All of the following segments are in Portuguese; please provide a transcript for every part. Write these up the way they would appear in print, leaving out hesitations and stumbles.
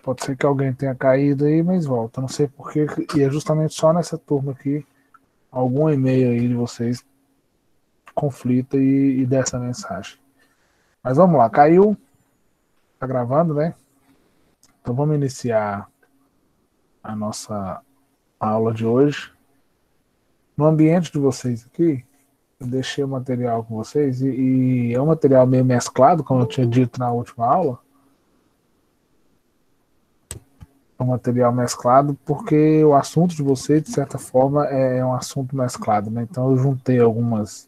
Pode ser que alguém tenha caído aí, mas volta. Não sei porquê. E é justamente só nessa turma aqui, algum e-mail aí de vocês conflita e dessa mensagem. Mas vamos lá, caiu. Tá gravando, né? Então vamos iniciar a nossa aula de hoje. No ambiente de vocês aqui, eu deixei o material com vocês e é um material meio mesclado, como eu tinha dito na última aula. É um material mesclado porque o assunto de vocês, de certa forma, é um assunto mesclado, né? Então eu juntei algumas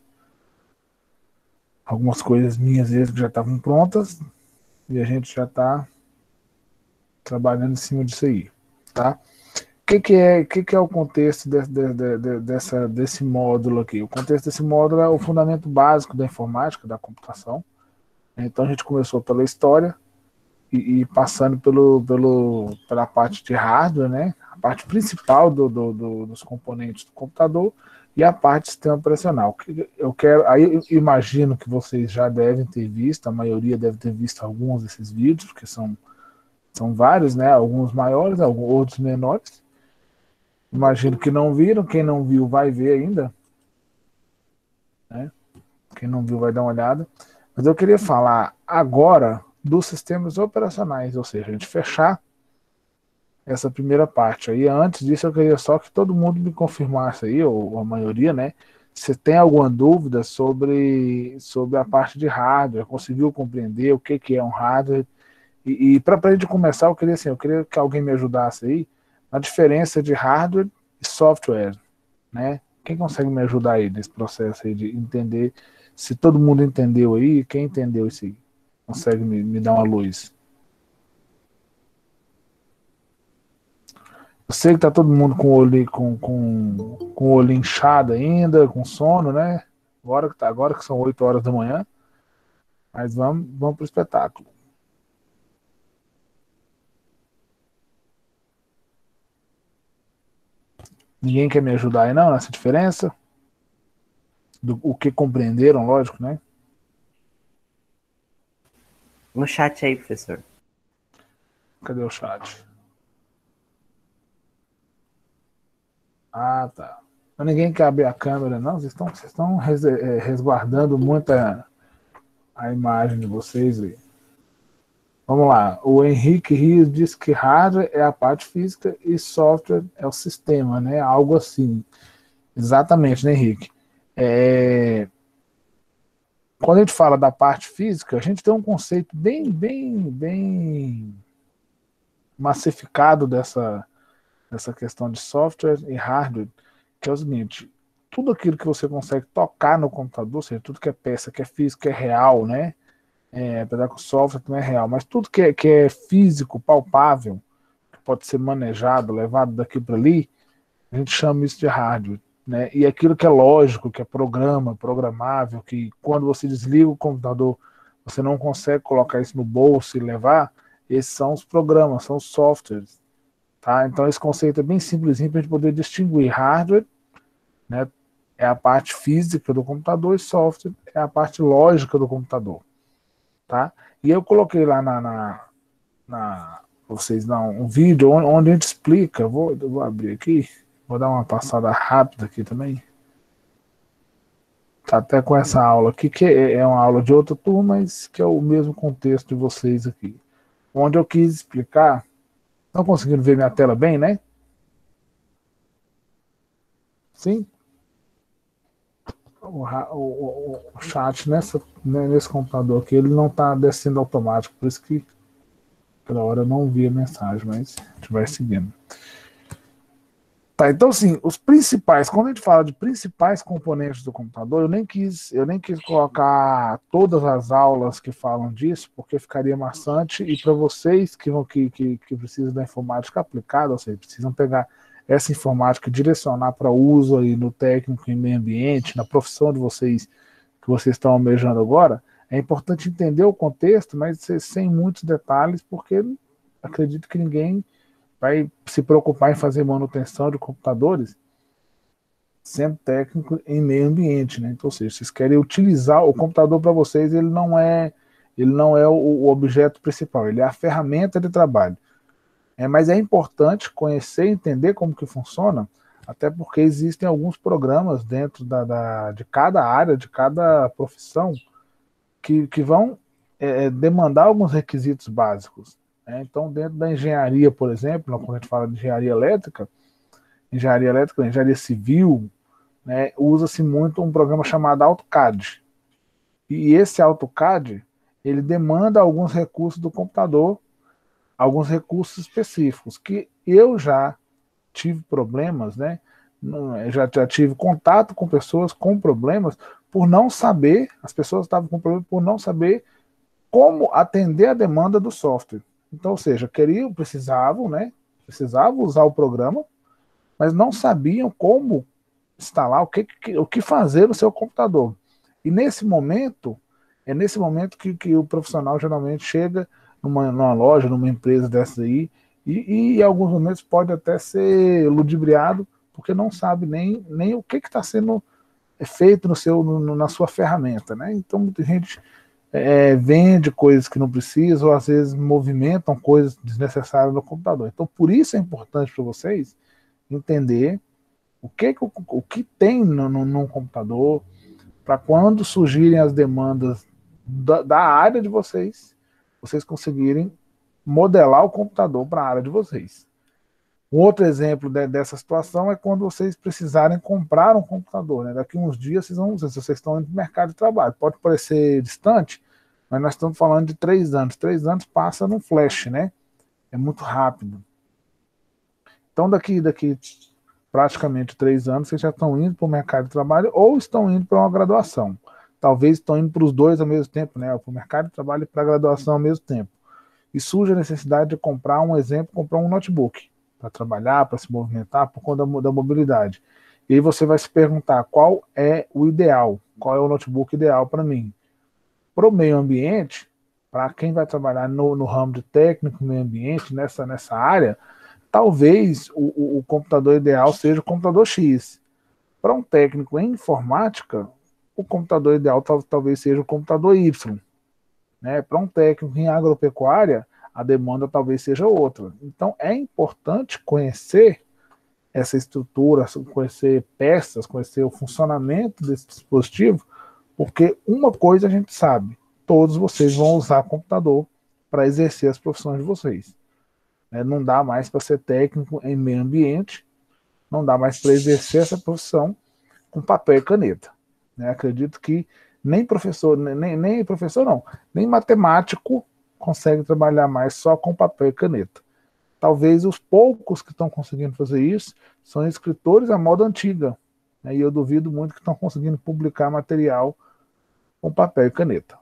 coisas minhas vezes que já estavam prontas e a gente já está trabalhando em cima disso aí, tá? O que é o contexto desse módulo aqui? O contexto desse módulo é o fundamento básico da informática, da computação. Então a gente começou pela história e passando pela parte de hardware, né? A parte principal dos componentes do computador e a parte de sistema operacional. Aí eu imagino que vocês já devem ter visto, a maioria deve ter visto alguns desses vídeos, porque são vários, né? Alguns maiores, outros menores. Imagino que não viram, quem não viu vai ver ainda, né? Quem não viu vai dar uma olhada. Mas eu queria falar agora dos sistemas operacionais, ou seja, a gente fechar essa primeira parte aí. Antes disso, eu queria só que todo mundo me confirmasse aí, ou a maioria, né? Se tem alguma dúvida sobre a parte de hardware, conseguiu compreender o que é um hardware. E para a gente começar, eu queria que alguém me ajudasse aí na diferença de hardware e software, né? Quem consegue me ajudar aí nesse processo aí de entender, se todo mundo entendeu aí, quem entendeu isso aí? Consegue me dar uma luz? Eu sei que tá todo mundo com o olho, com o olho inchado ainda, com sono, né? Agora que são 8 horas da manhã, mas vamos pro espetáculo. Ninguém quer me ajudar aí não, nessa diferença? O que compreenderam, lógico, né? No chat aí, professor. Cadê o chat? Ah, tá. Mas ninguém quer abrir a câmera, não? Vocês estão resguardando muito a imagem de vocês aí. Vamos lá. O Henrique Rios disse que hardware é a parte física e software é o sistema, né? Algo assim. Exatamente, né, Henrique? Quando a gente fala da parte física, a gente tem um conceito bem massificado dessa questão de software e hardware, que é o seguinte: tudo aquilo que você consegue tocar no computador, ou seja, tudo que é peça, que é físico, que é real, né? Apesar que o software não é real, mas tudo que é físico, palpável, que pode ser manejado, levado daqui para ali, a gente chama isso de hardware. Né? E aquilo que é lógico, que é programável, que quando você desliga o computador, você não consegue colocar isso no bolso e levar, esses são os programas, são os softwares. Tá? Então esse conceito é bem simplesinho para a gente poder distinguir hardware, né? É a parte física do computador, e software é a parte lógica do computador. Tá? E eu coloquei lá vocês um vídeo onde a gente explica, eu vou abrir aqui, vou dar uma passada rápida aqui também. Tá até com essa aula aqui, que é uma aula de outra turma, mas que é o mesmo contexto de vocês aqui. Onde eu quis explicar. Estão conseguindo ver minha tela bem, né? Sim? O chat nesse computador aqui, ele não está descendo automático, por isso que pela hora eu não vi a mensagem, mas a gente vai seguindo. Tá, então assim, os principais, quando a gente fala de principais componentes do computador, eu nem quis colocar todas as aulas que falam disso, porque ficaria maçante, e para vocês que precisam da informática aplicada, ou seja, precisam pegar essa informática e direcionar para uso aí no técnico em meio ambiente, na profissão de vocês, que vocês estão almejando agora, é importante entender o contexto, mas sem muitos detalhes, porque acredito que ninguém vai se preocupar em fazer manutenção de computadores sendo técnico em meio ambiente, né? Então, ou seja, vocês querem utilizar o computador para vocês, ele não é o objeto principal, ele é a ferramenta de trabalho. Mas é importante conhecer e entender como que funciona, até porque existem alguns programas dentro de cada área, de cada profissão, que vão demandar alguns requisitos básicos. Né? Então, dentro da engenharia, por exemplo, quando a gente fala de engenharia civil, né, usa-se muito um programa chamado AutoCAD. E esse AutoCAD, ele demanda alguns recursos do computador, alguns recursos específicos, que eu já tive problemas, né? Já tive contato com pessoas com problemas por não saber, as pessoas estavam com problemas por não saber como atender a demanda do software. Então, ou seja, precisavam, né? Precisavam usar o programa, mas não sabiam como instalar, o que fazer no seu computador. E nesse momento que o profissional geralmente chega numa loja, numa empresa dessa aí, e em alguns momentos pode até ser ludibriado, porque não sabe nem o que está sendo feito na sua ferramenta. Né? Então, muita gente vende coisas que não precisa, ou às vezes movimentam coisas desnecessárias no computador. Então, por isso é importante para vocês entender o que tem no computador, para quando surgirem as demandas da área de vocês, vocês conseguirem modelar o computador para a área de vocês. Um outro exemplo dessa situação é quando vocês precisarem comprar um computador. Né? Daqui a uns dias, vocês estão indo para o mercado de trabalho. Pode parecer distante, mas nós estamos falando de 3 anos. 3 anos passa num flash, né? É muito rápido. Então, daqui praticamente 3 anos, vocês já estão indo para o mercado de trabalho ou estão indo para uma graduação. Talvez estão indo para os dois ao mesmo tempo, né? Para o mercado de trabalho e para a graduação ao mesmo tempo. E surge a necessidade de comprar um notebook para trabalhar, para se movimentar, por conta da mobilidade. E aí você vai se perguntar qual é o ideal, qual é o notebook ideal para mim. Para o meio ambiente, para quem vai trabalhar no ramo de técnico, meio ambiente, nessa área, talvez o computador ideal seja o computador X. Para um técnico em informática, o computador ideal talvez seja o computador Y. Né? Para um técnico em agropecuária, a demanda talvez seja outra. Então, é importante conhecer essa estrutura, conhecer peças, conhecer o funcionamento desse dispositivo, porque uma coisa a gente sabe, todos vocês vão usar computador para exercer as profissões de vocês. Não dá mais para ser técnico em meio ambiente, não dá mais para exercer essa profissão com papel e caneta. Acredito que nem professor, nem professor não, nem matemático consegue trabalhar mais só com papel e caneta. Talvez os poucos que estão conseguindo fazer isso são escritores à moda antiga, e eu duvido muito que estão conseguindo publicar material com papel e caneta.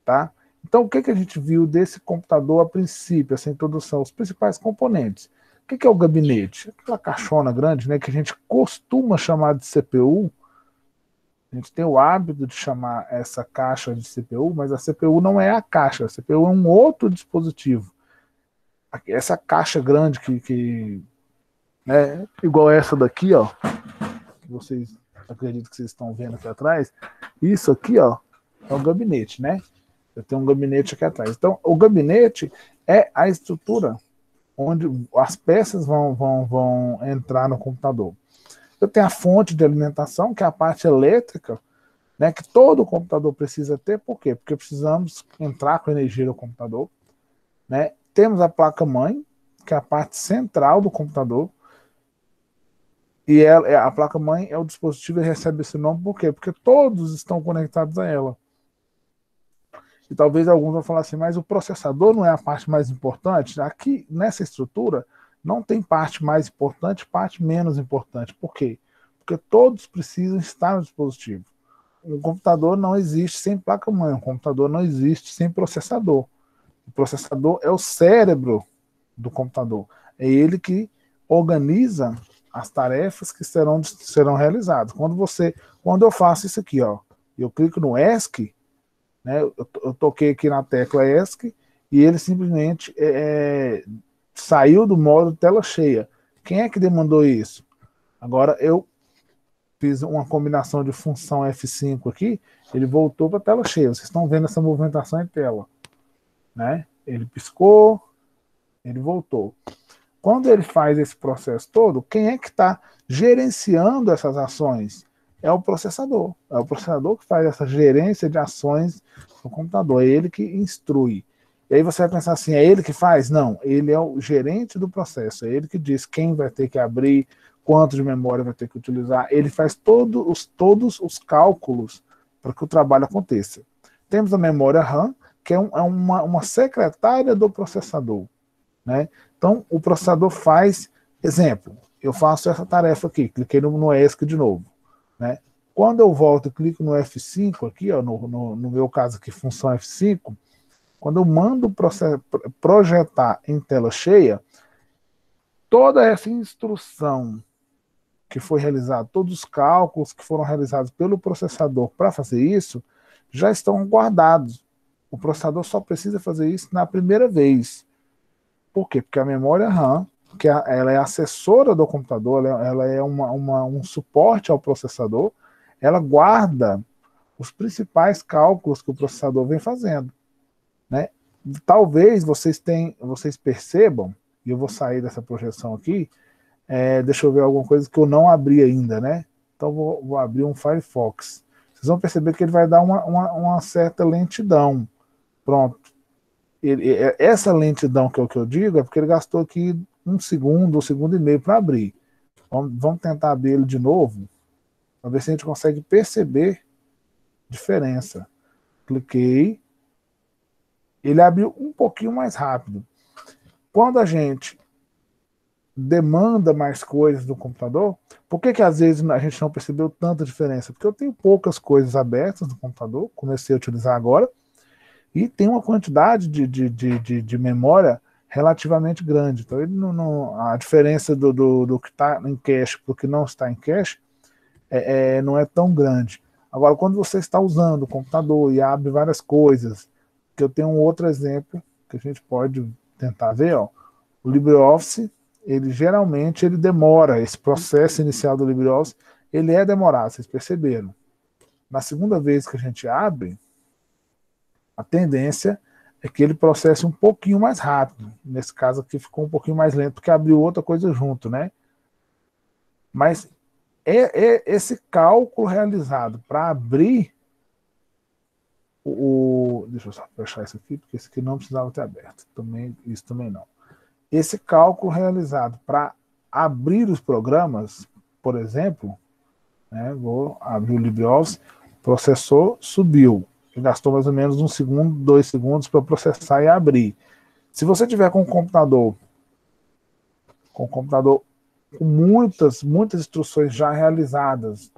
Tá? Então, o que a gente viu desse computador a princípio, essa introdução, os principais componentes? O que é o gabinete? Aquela caixona grande, né, que a gente costuma chamar de CPU. A gente tem o hábito de chamar essa caixa de CPU, mas a CPU não é a caixa, a CPU é um outro dispositivo. Essa caixa grande né, igual essa daqui, ó, que vocês acredito que vocês estão vendo aqui atrás, isso aqui, ó, é o gabinete, né? Eu tenho um gabinete aqui atrás. Então, o gabinete é a estrutura onde as peças vão entrar no computador. Eu tenho a fonte de alimentação, que é a parte elétrica, né, que todo computador precisa ter. Por quê? Porque precisamos entrar com energia no computador. Né? Temos a placa-mãe, que é a parte central do computador. E a placa-mãe é o dispositivo que recebe esse nome. Por quê? Porque todos estão conectados a ela. E talvez alguns vão falar assim, mas o processador não é a parte mais importante? Aqui, nessa estrutura, não tem parte mais importante, parte menos importante. Por quê? Porque todos precisam estar no dispositivo. Um computador não existe sem placa-mãe, um computador não existe sem processador. O processador é o cérebro do computador. É ele que organiza as tarefas que serão realizadas. Quando eu faço isso aqui, ó, eu clico no ESC, né, eu toquei aqui na tecla ESC e ele simplesmente saiu do modo tela cheia. Quem é que demandou isso? Agora eu fiz uma combinação de função F5 aqui, ele voltou para a tela cheia. Vocês estão vendo essa movimentação em tela. Né? Ele piscou, Ele voltou. Quando ele faz esse processo todo, quem é que está gerenciando essas ações? É o processador. É o processador que faz essa gerência de ações no computador. É ele que instrui. E aí você vai pensar assim, é ele que faz? Não, ele é o gerente do processo. É ele que diz quem vai ter que abrir, quanto de memória vai ter que utilizar. Ele faz todos os cálculos para que o trabalho aconteça. Temos a memória RAM, que é uma secretária do processador. Né? Então, o processador faz, exemplo, eu faço essa tarefa aqui, cliquei no ESC de novo. Né? Quando eu volto e clico no F5 aqui, ó, no meu caso aqui, função F5, quando eu mando projetar em tela cheia, toda essa instrução que foi realizada, todos os cálculos que foram realizados pelo processador para fazer isso, já estão guardados. O processador só precisa fazer isso na primeira vez. Por quê? Porque a memória RAM, ela é assessora do computador, ela é um suporte ao processador, ela guarda os principais cálculos que o processador vem fazendo. Né? Talvez vocês percebam, e eu vou sair dessa projeção aqui, deixa eu ver alguma coisa que eu não abri ainda, né? Então vou abrir um Firefox. Vocês vão perceber que ele vai dar uma certa lentidão. Pronto. Essa lentidão que eu digo é porque ele gastou aqui 1 segundo e meio para abrir. Vamos tentar abrir ele de novo, para ver se a gente consegue perceber diferença. Cliquei. Ele abriu um pouquinho mais rápido. Quando a gente demanda mais coisas do computador, por que às vezes a gente não percebeu tanta diferença? Porque eu tenho poucas coisas abertas no computador, comecei a utilizar agora, e tem uma quantidade de memória relativamente grande. Então ele a diferença do que está em cache para o que não está em cache não é tão grande. Agora, quando você está usando o computador e abre várias coisas, que eu tenho um outro exemplo que a gente pode tentar ver, ó, o LibreOffice, ele geralmente demora, esse processo inicial do LibreOffice, ele é demorado, vocês perceberam. Na segunda vez que a gente abre, a tendência é que ele processe um pouquinho mais rápido. Nesse caso aqui ficou um pouquinho mais lento, porque abriu outra coisa junto, né? Mas esse cálculo realizado para abrir deixa eu só fechar isso aqui, porque esse aqui não precisava ter aberto. Isso também não. Esse cálculo realizado para abrir os programas, por exemplo, né, vou abrir o LibreOffice, processou, subiu. Ele gastou mais ou menos 1 segundo, 2 segundos para processar e abrir. Se você tiver com um computador com muitas instruções já realizadas,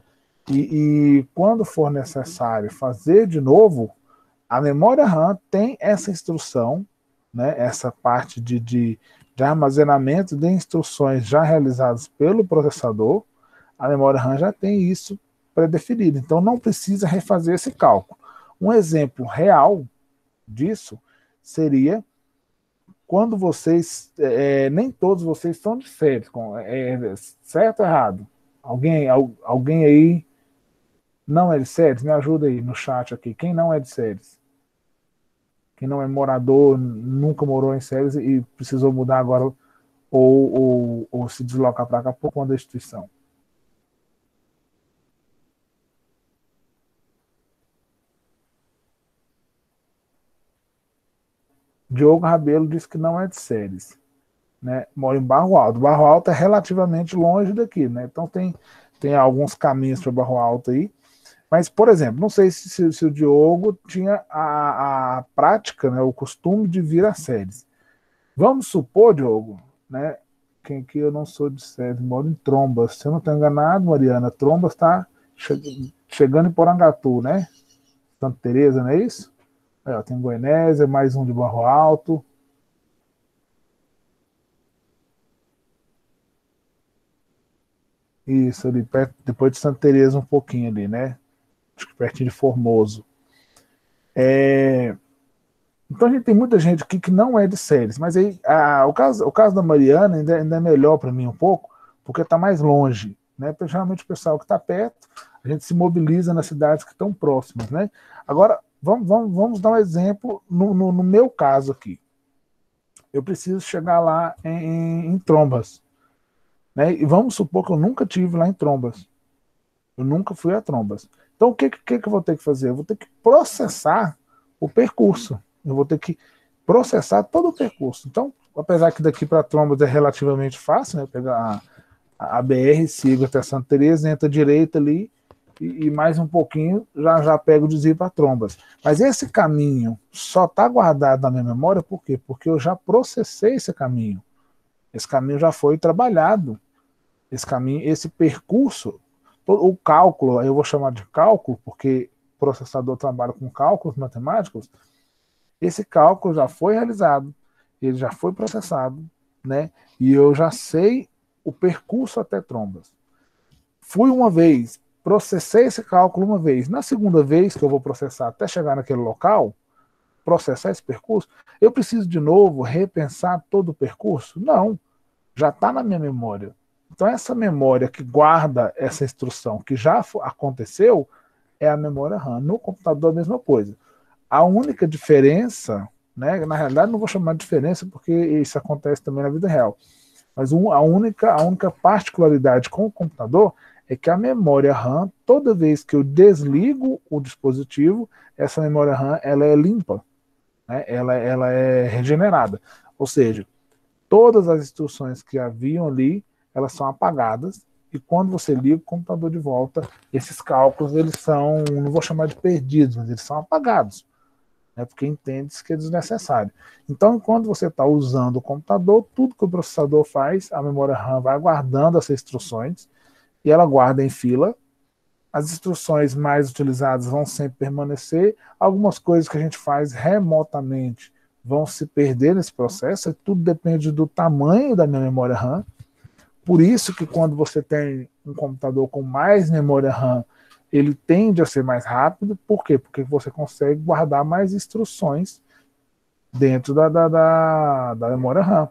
e quando for necessário fazer de novo, a memória RAM tem essa instrução, né, essa parte de armazenamento de instruções já realizadas pelo processador, a memória RAM já tem isso pré-definido, então não precisa refazer esse cálculo. Um exemplo real disso seria quando vocês, nem todos vocês são de séries, certo ou errado? Alguém aí não é de séries? Me ajuda aí no chat aqui. Quem não é de séries? Quem não é morador, nunca morou em séries e precisou mudar agora ou se deslocar para cá por conta da instituição? Diogo Rabelo disse que não é de séries. Né? Mora em Barro Alto. Barro Alto é relativamente longe daqui, né? Então tem alguns caminhos para Barro Alto aí. Mas, por exemplo, não sei se o Diogo tinha a prática, né, o costume de vir a séries. Vamos supor, Diogo, né, que eu não sou de séries, moro em Trombas. Se eu não estou enganado, Mariana, Trombas está chegando em Porangatu, né? Santa Teresa, não é isso? Tem Goianésia, mais um de Barro Alto. Isso, ali perto, depois de Santa Teresa um pouquinho ali, né? Acho que pertinho de Formoso. Então a gente tem muita gente aqui que não é de séries, mas aí o caso da Mariana ainda é melhor para mim um pouco, porque está mais longe, né? Geralmente o pessoal que está perto, a gente se mobiliza nas cidades que estão próximas, né? Agora, vamos dar um exemplo no meu caso aqui. eu preciso chegar lá em Trombas, né? E vamos supor que eu nunca tive lá em Trombas. Eu nunca fui a Trombas. Então, o que eu vou ter que fazer? Eu vou ter que processar o percurso. Eu vou ter que processar todo o percurso. Então, apesar que daqui para Trombas é relativamente fácil, né? Pegar a BR, sigo até Santa Teresa, entra direita ali e mais um pouquinho já pego o desvio para Trombas. Mas esse caminho só está guardado na minha memória por quê? Porque eu já processei esse caminho. Esse caminho já foi trabalhado. Esse caminho, esse percurso, o cálculo, eu vou chamar de cálculo, porque o processador trabalha com cálculos matemáticos, esse cálculo já foi realizado, ele já foi processado, né? E eu já sei o percurso até Trombas. Fui uma vez, processei esse cálculo uma vez. Na segunda vez que eu vou processar até chegar naquele local, processar esse percurso, eu preciso de novo repensar todo o percurso? Não, já está na minha memória. Então, essa memória que guarda essa instrução que já aconteceu é a memória RAM. No computador, a mesma coisa. A única diferença, né, na realidade, não vou chamar de diferença porque isso acontece também na vida real, mas a única particularidade com o computador é que a memória RAM, toda vez que eu desligo o dispositivo, essa memória RAM ela é limpa, né, ela é regenerada. Ou seja, todas as instruções que haviam ali, elas são apagadas, e quando você liga o computador de volta, esses cálculos, eles são, não vou chamar de perdidos, mas eles são apagados, né, porque entende-se que é desnecessário. Então, enquanto você está usando o computador, tudo que o processador faz, a memória RAM vai guardando essas instruções, e ela guarda em fila. As instruções mais utilizadas vão sempre permanecer, algumas coisas que a gente faz remotamente vão se perder nesse processo, tudo depende do tamanho da minha memória RAM. Por isso que quando você tem um computador com mais memória RAM, ele tende a ser mais rápido. Por quê? Porque você consegue guardar mais instruções dentro da memória RAM.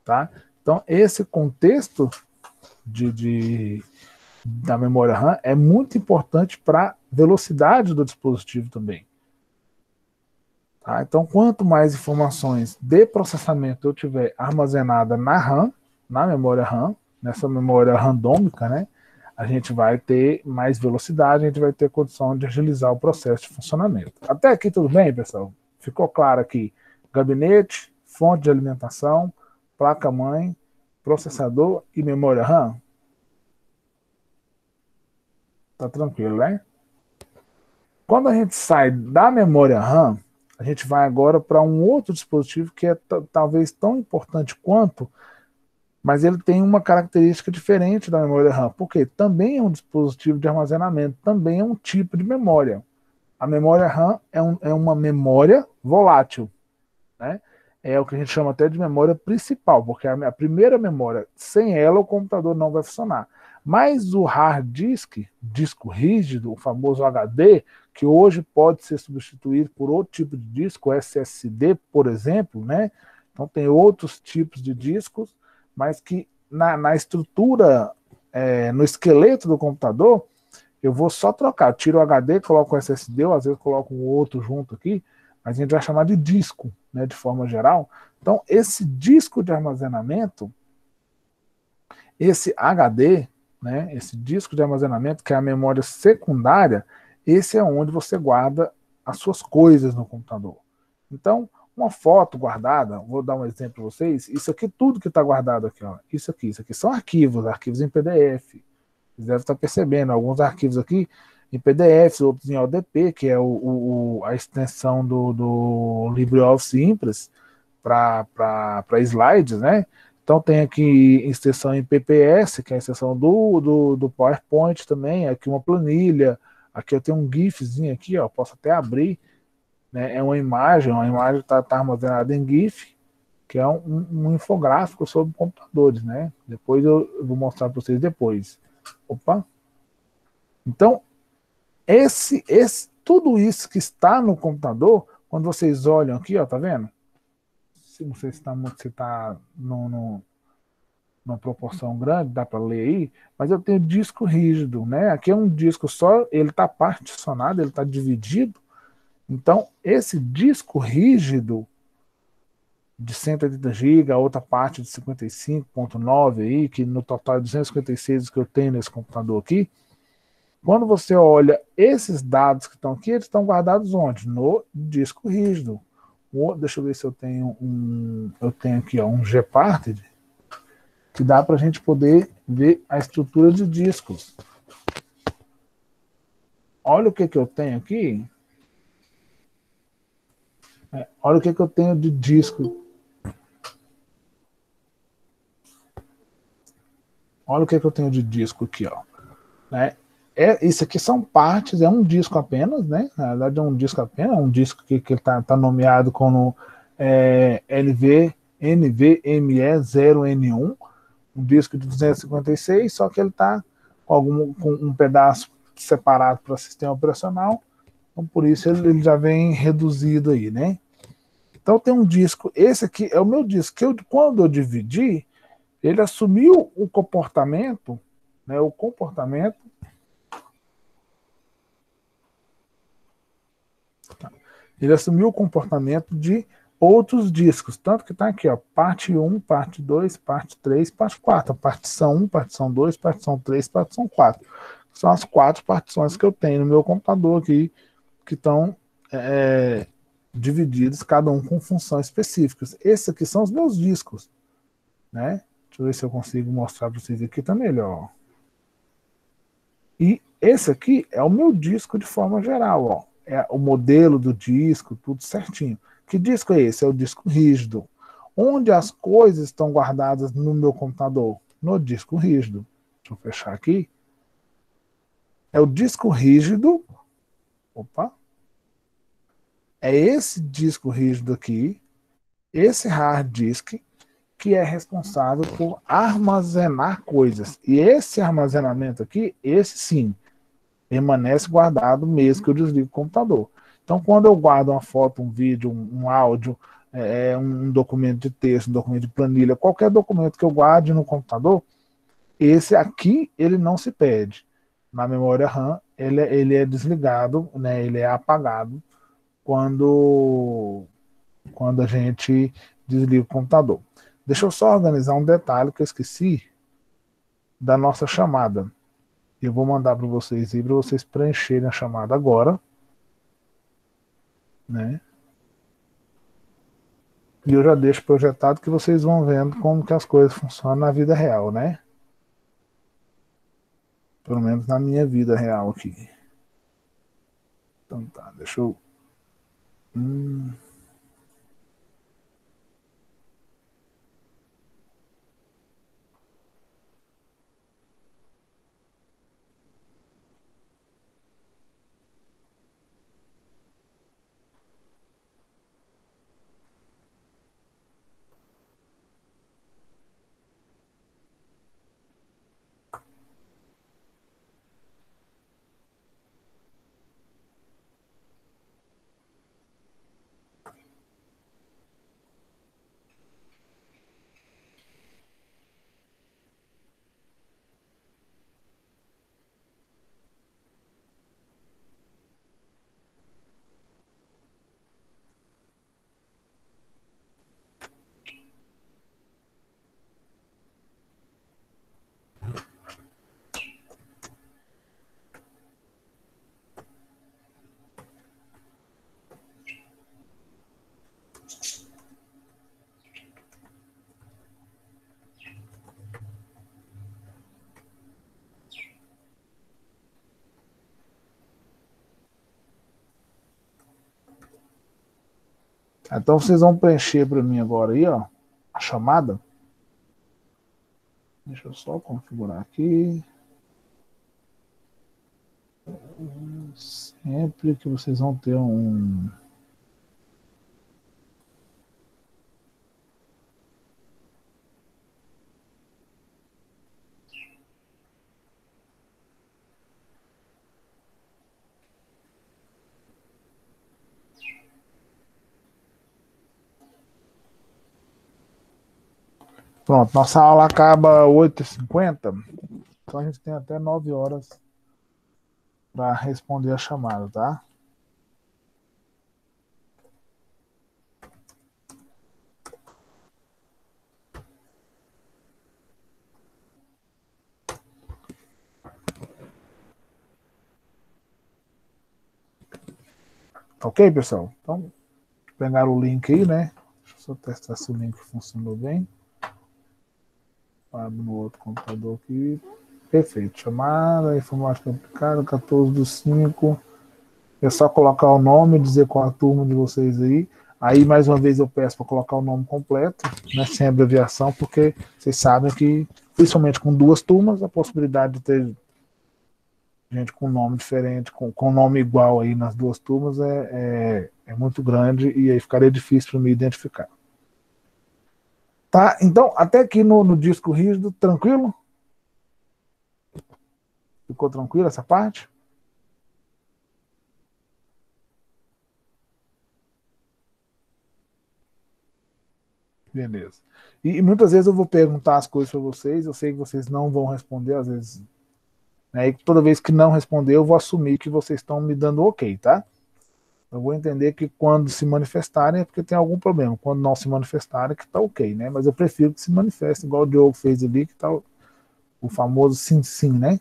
Tá? Então, esse contexto da memória RAM é muito importante para a velocidade do dispositivo também. Tá? Então, quanto mais informações de processamento eu tiver armazenada na RAM, na memória RAM, nessa memória randômica, né, a gente vai ter mais velocidade, a gente vai ter condição de agilizar o processo de funcionamento. Até aqui tudo bem, pessoal? Ficou claro aqui? Gabinete, fonte de alimentação, placa-mãe, processador e memória RAM? Tá tranquilo, né? Quando a gente sai da memória RAM, a gente vai agora para um outro dispositivo que é talvez tão importante quanto, mas ele tem uma característica diferente da memória RAM, porque também é um dispositivo de armazenamento, também é um tipo de memória. A memória RAM é uma memória volátil, né? É o que a gente chama até de memória principal, porque a primeira memória, sem ela o computador não vai funcionar. Mas o hard disk, disco rígido, o famoso HD, que hoje pode ser substituído por outro tipo de disco, SSD, por exemplo, né? Então tem outros tipos de discos, mas que na estrutura, no esqueleto do computador, eu vou só trocar, tiro o HD, coloco o SSD, ou às vezes coloco um outro junto aqui, mas a gente vai chamar de disco, né, de forma geral. Então, esse disco de armazenamento, esse HD, né, esse disco de armazenamento, que é a memória secundária, esse é onde você guarda as suas coisas no computador. Então, uma foto guardada, vou dar um exemplo para vocês, isso aqui, tudo que está guardado aqui, ó, isso aqui são arquivos em PDF. Vocês devem estar percebendo, alguns arquivos aqui em PDF, outros em ODP, que é a extensão do LibreOffice Impress para slides, né? Então tem aqui extensão em PPS, que é a extensão do PowerPoint também, aqui uma planilha, aqui eu tenho um GIFzinho aqui, ó, posso até abrir, né? É uma imagem está armazenada em GIF, que é um infográfico sobre computadores, né? Depois eu vou mostrar para vocês depois. Opa! Então, tudo isso que está no computador, quando vocês olham aqui, ó, tá vendo? Não sei se está numa proporção grande, dá para ler aí, mas eu tenho disco rígido, né? Aqui é um disco só, ele está particionado, ele está dividido. Então, esse disco rígido, de 180 GB, a outra parte de 55.9 aí, que no total é 256 que eu tenho nesse computador aqui. Quando você olha esses dados que estão aqui, eles estão guardados onde? No disco rígido. Deixa eu ver se eu tenho eu tenho aqui ó, um Gparted, que dá para a gente poder ver a estrutura de discos. Olha o que eu tenho aqui. Olha o que eu tenho de disco. Olha o que eu tenho de disco aqui, ó. Né? Isso aqui são partes, é um disco apenas, né? Na verdade é um disco apenas, um disco que está nomeado como NVMe0N1, um disco de 256, só que ele está com um pedaço separado para sistema operacional, então por isso ele já vem reduzido aí, né? Então tem um disco, esse aqui é o meu disco, que quando eu dividi, ele assumiu o comportamento, né? O comportamento. Ele assumiu o comportamento de outros discos, tanto que está aqui, ó, parte 1, parte 2, parte 3, parte 4, partição 1, partição 2, partição 3, partição 4. São as 4 partições que eu tenho no meu computador aqui, que estão divididos, cada um com funções específicas. Esses aqui são os meus discos, né? Deixa eu ver se eu consigo mostrar para vocês aqui, tá melhor. E esse aqui é o meu disco de forma geral, ó. É o modelo do disco, tudo certinho. Que disco é esse? É o disco rígido. Onde as coisas estão guardadas no meu computador? No disco rígido. Deixa eu fechar aqui. É o disco rígido. Opa. É esse disco rígido aqui, esse hard disk, que é responsável por armazenar coisas. E esse armazenamento aqui, esse sim, permanece guardado mesmo que eu desligue o computador. Então, quando eu guardo uma foto, um vídeo, um áudio, um documento de texto, um documento de planilha, qualquer documento que eu guarde no computador, esse aqui ele não se perde. Na memória RAM, ele é desligado, né, ele é apagado quando a gente desliga o computador. Deixa eu só organizar um detalhe que eu esqueci da nossa chamada. Eu vou mandar para vocês aí, para vocês preencherem a chamada agora, né? E eu já deixo projetado que vocês vão vendo como que as coisas funcionam na vida real, né? Pelo menos na minha vida real aqui. Então tá, deixa eu... Então vocês vão preencher para mim agora aí, ó, a chamada. Deixa eu só configurar aqui. Sempre que vocês vão ter um... Pronto, nossa aula acaba 8h50, então a gente tem até 9 horas para responder a chamada, tá? Tá ok, pessoal? Então, pegaram o link aí, né? Deixa eu só testar se o link funcionou bem. Abro no outro computador aqui. Perfeito. Chamada, informática aplicada, 14/5. É só colocar o nome, dizer qual a turma de vocês aí. Aí, mais uma vez, eu peço para colocar o nome completo, né, sem abreviação, porque vocês sabem que, principalmente com 2 turmas, a possibilidade de ter gente com nome diferente, com nome igual aí nas 2 turmas é muito grande e aí ficaria difícil para me identificar. Tá? Então, até aqui no disco rígido, tranquilo? Ficou tranquilo essa parte? Beleza. E muitas vezes eu vou perguntar as coisas para vocês, eu sei que vocês não vão responder, às vezes, né? E toda vez que não responder, eu vou assumir que vocês estão me dando ok, tá? Eu vou entender que quando se manifestarem é porque tem algum problema. Quando não se manifestarem, que tá ok, né? Mas eu prefiro que se manifeste, igual o Diogo fez ali, que tá o famoso sim, sim, né?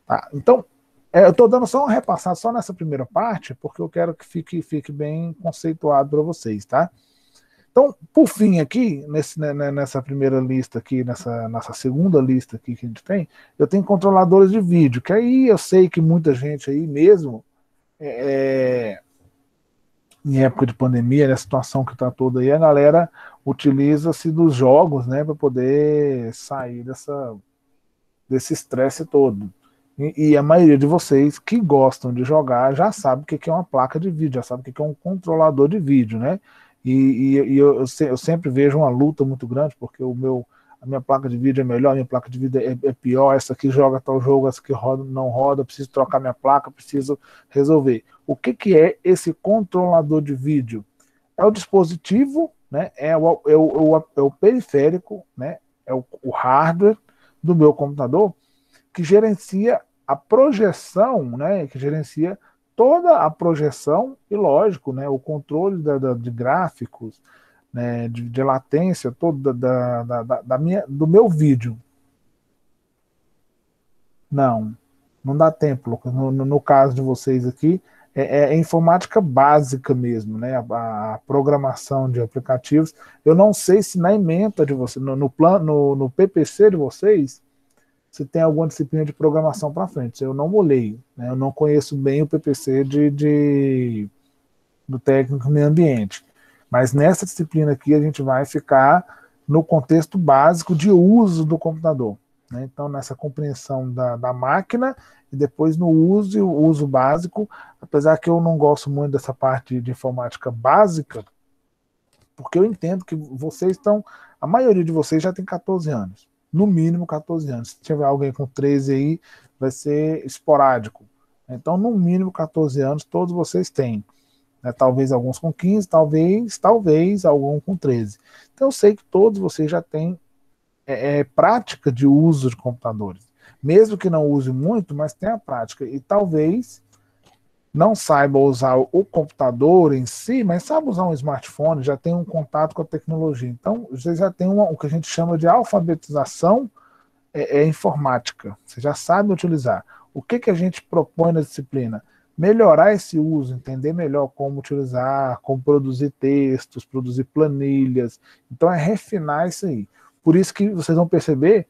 Tá, então, eu estou dando só uma repassada só nessa primeira parte, porque eu quero que fique bem conceituado para vocês, tá? Então, por fim, aqui, nessa primeira lista aqui, nessa segunda lista aqui que a gente tem, eu tenho controladores de vídeo, que aí eu sei que muita gente aí mesmo, em época de pandemia, na situação que está toda aí, a galera utiliza-se dos jogos, né, para poder sair desse estresse todo. E a maioria de vocês que gostam de jogar já sabe o que é uma placa de vídeo, já sabe o que é um controlador de vídeo, né? E eu sempre vejo uma luta muito grande, porque a minha placa de vídeo é melhor, a minha placa de vídeo é pior, essa aqui joga tal jogo, essa aqui roda, não roda, preciso trocar minha placa, preciso resolver. O que é esse controlador de vídeo? É o dispositivo, né? É o periférico, né? É o hardware do meu computador que gerencia a projeção, né, que gerencia toda a projeção e, lógico, né, o controle de gráficos, né, de latência, todo do meu vídeo. Não dá tempo, Lucas. No caso de vocês aqui, é informática básica mesmo, né? A programação de aplicativos. Eu não sei se na ementa de vocês, no PPC de vocês, se tem alguma disciplina de programação para frente. Eu não olhei, né? Eu não conheço bem o PPC do técnico meio ambiente. Mas nessa disciplina aqui a gente vai ficar no contexto básico de uso do computador. Né? Então, nessa compreensão da máquina e depois no uso e o uso básico, apesar que eu não gosto muito dessa parte de informática básica, porque eu entendo que vocês estão, a maioria de vocês já tem 14 anos, no mínimo 14 anos. Se tiver alguém com 13 aí, vai ser esporádico. Então, no mínimo 14 anos, todos vocês têm. Né? Talvez alguns com 15, talvez algum com 13. Então, eu sei que todos vocês já têm prática de uso de computadores. Mesmo que não use muito, mas tem a prática. E talvez não saiba usar o computador em si, mas sabe usar um smartphone, já tem um contato com a tecnologia. Então, você já tem o que a gente chama de alfabetização informática. Você já sabe utilizar. O que a gente propõe na disciplina? Melhorar esse uso, entender melhor como utilizar, como produzir textos, produzir planilhas. Então, é refinar isso aí. Por isso que vocês vão perceber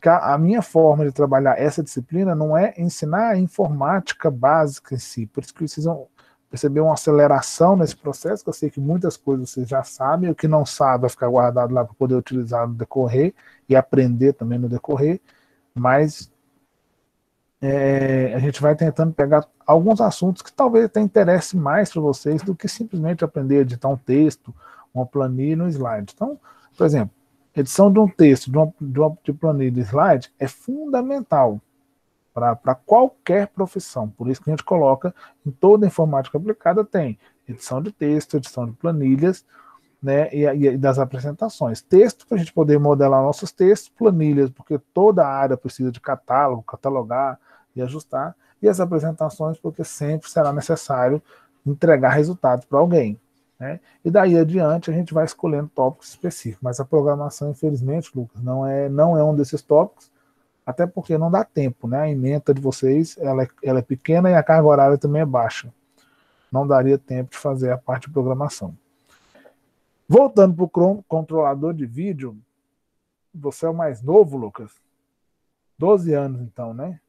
que a minha forma de trabalhar essa disciplina não é ensinar a informática básica em si. Por isso que vocês vão perceber uma aceleração nesse processo, que eu sei que muitas coisas vocês já sabem, o que não sabe vai ficar guardado lá para poder utilizar no decorrer e aprender também no decorrer, mas a gente vai tentando pegar alguns assuntos que talvez tenha interesse mais para vocês do que simplesmente aprender a editar um texto, uma planilha no slide. Então, por exemplo, edição de um texto, de planilha de slide é fundamental para qualquer profissão. Por isso que a gente coloca em toda a informática aplicada tem edição de texto, edição de planilhas, né, e das apresentações. Texto para a gente poder modelar nossos textos, planilhas, porque toda a área precisa de catálogo, catalogar e ajustar, e as apresentações, porque sempre será necessário entregar resultados para alguém. Né? E daí adiante a gente vai escolhendo tópicos específicos, mas a programação, infelizmente, Lucas, não é um desses tópicos, até porque não dá tempo, né? A ementa de vocês ela é pequena e a carga horária também é baixa. não daria tempo de fazer a parte de programação. Voltando para o controlador de vídeo, você é o mais novo, Lucas? 12 anos, então, né?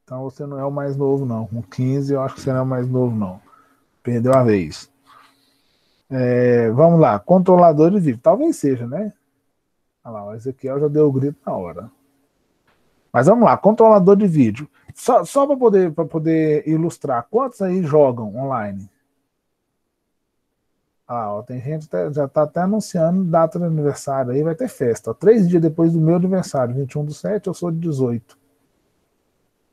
Então você não é o mais novo, não. Com 15, eu acho que você não é o mais novo, não. Perdeu a vez. Vamos lá, controlador de vídeo. Talvez seja, né? Olha lá, o Ezequiel já deu o grito na hora. Mas vamos lá, controlador de vídeo. Só para poder ilustrar, quantos aí jogam online? Ah, ó, tem gente que já está até anunciando data de aniversário aí, vai ter festa. Ó, 3 dias depois do meu aniversário, 21/7, eu sou de 18.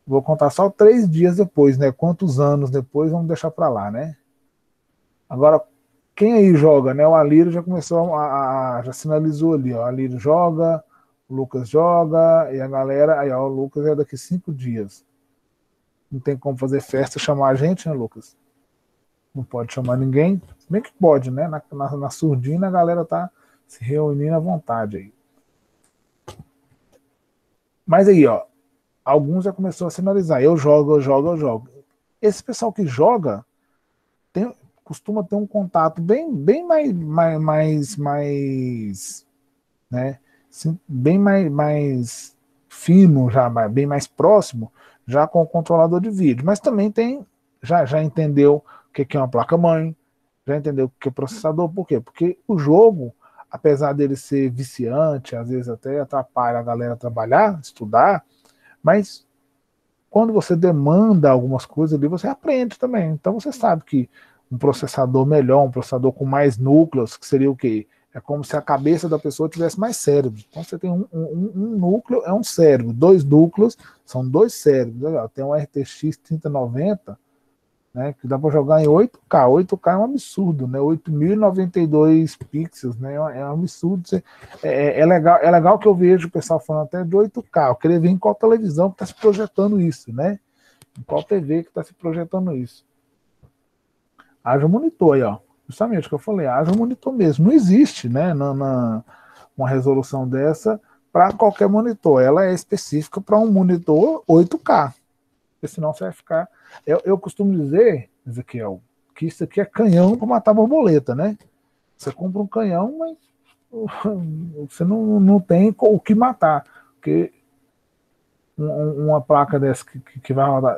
Vou contar só 3 dias depois, né? Quantos anos depois, vamos deixar para lá, né? Agora, quem aí joga, né? O Alírio já começou já sinalizou ali, ó. O Alírio joga, o Lucas joga, e a galera, aí, ó, o Lucas é daqui 5 dias. Não tem como fazer festa e chamar a gente, né, Lucas? Não pode chamar ninguém. Bem que pode, né? Na surdina a galera tá se reunindo à vontade aí. Mas aí, ó, alguns já começou a sinalizar. Eu jogo, eu jogo, eu jogo. Esse pessoal que joga costuma ter um contato bem mais, né? Sim, bem mais fino, já bem mais próximo, já com o controlador de vídeo. Mas também tem, já entendeu o que é uma placa-mãe, já entendeu o que é processador. Por quê? Porque o jogo, apesar dele ser viciante, às vezes até atrapalha a galera trabalhar, estudar, mas quando você demanda algumas coisas ali, você aprende também. Então você sabe que um processador melhor, um processador com mais núcleos, que seria o quê? É como se a cabeça da pessoa tivesse mais cérebros. Então você tem um núcleo, é um cérebro. 2 núcleos são 2 cérebros. Tem um RTX 3090, né, que dá para jogar em 8K. 8K é um absurdo, né? 8.092 pixels, né? É um absurdo. É legal que eu vejo o pessoal falando até de 8K. Eu queria ver em qual televisão que está se projetando isso, né? Em qual TV que está se projetando isso. Haja monitor aí, ó. Justamente o que eu falei, haja monitor mesmo. Não existe, né, uma resolução dessa para qualquer monitor. Ela é específica para um monitor 8K. Porque senão você vai ficar. Eu costumo dizer, Ezequiel, que isso aqui é canhão para matar borboleta, né? Você compra um canhão, mas você não tem o que matar. Porque uma placa dessa que vai rodar.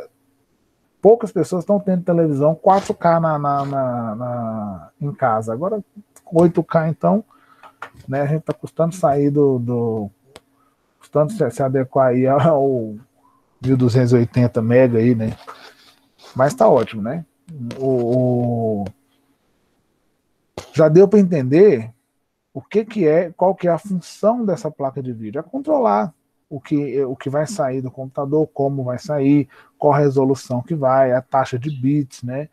Poucas pessoas estão tendo televisão 4K em casa. Agora, 8K, então, né, a gente está custando sair custando se adequar aí ao 1280 mega aí, né? Mas tá ótimo, né? Já deu para entender qual que é a função dessa placa de vídeo? É controlar o que vai sair do computador, como vai sair, qual a resolução que vai, a taxa de bits, né?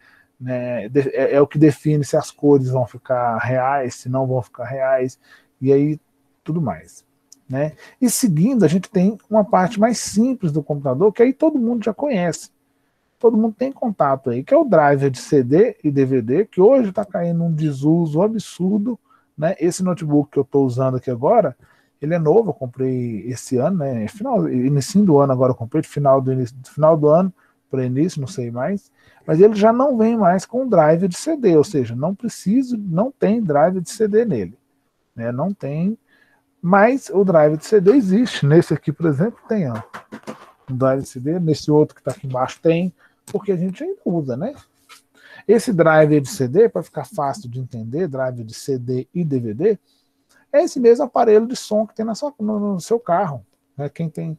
É o que define se as cores vão ficar reais, se não vão ficar reais, e aí tudo mais. Né? E seguindo, a gente tem uma parte mais simples do computador, que aí todo mundo já conhece. Todo mundo tem contato aí, que é o driver de CD e DVD, que hoje está caindo um desuso absurdo, né? Esse notebook que eu estou usando aqui agora, ele é novo, eu comprei esse ano, né? Início do ano agora eu comprei, final do ano para início, não sei mais, mas ele já não vem mais com drive de CD, ou seja, não tem drive de CD nele, né? Não tem, mas o drive de CD existe. Nesse aqui, por exemplo, tem, ó, um drive de CD, nesse outro que está aqui embaixo tem, porque a gente ainda usa, né? Esse driver de CD, para ficar fácil de entender, driver de CD e DVD, é esse mesmo aparelho de som que tem no seu carro. Né? Quem tem